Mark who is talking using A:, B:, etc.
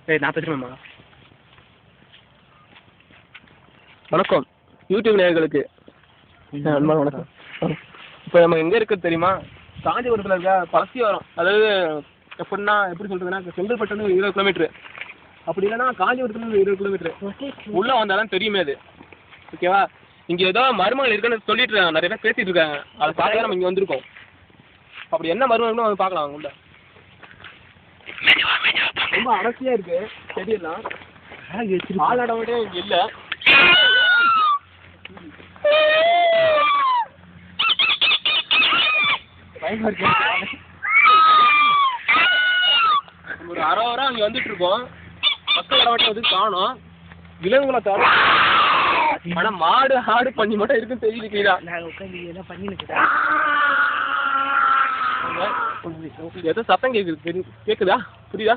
A: நான் பேசுகிறேம்மா.
B: வணக்கம் யூடியூப் நேயர்களுக்கு வணக்கம். இப்போ நம்ம எங்கே இருக்குது தெரியுமா? காஞ்சிபுரத்தில் இருக்க பழசிவரம். அதாவது எப்படின்னா எப்படி சொல்கிறதுன்னா, செங்கல்பட்டுலேருந்து 20 கிலோமீட்ரு, அப்படி இல்லைன்னா காஞ்சிபுரத்துலேருந்து 20 கிலோமீட்ரு உள்ளே வந்தால் தான் தெரியுமே அது. ஓகேவா? இங்கே ஏதோ மருமகள் இருக்குன்னு சொல்லிட்டு இருக்காங்க, நிறைய பேர் பேசிகிட்டு இருக்காங்க. அதை பார்க்க நம்ம இங்கே வந்திருக்கோம். அப்படி என்ன மருமகள்னு வந்து பார்க்கலாம் அவங்க உள்ள. ரொம்ப அடர்த்தியாக இருக்குது செடியெல்லாம். ஆள் நடவடிக்கை இங்கே இல்லை. பயமா இருக்கு. ஒரு அரை வாரம் அங்கே வந்துட்டு இருக்கோம். மக்கள் நடவடிக்கை வந்து காணும். விலங்குகளை தவிர ஆனால் மாடு ஆடு பண்ணி மட்டும் இருக்குன்னு தெரியுது. கீழே ஏதோ சத்தம் கேட்குது. கேட்குதா? புரியுதா?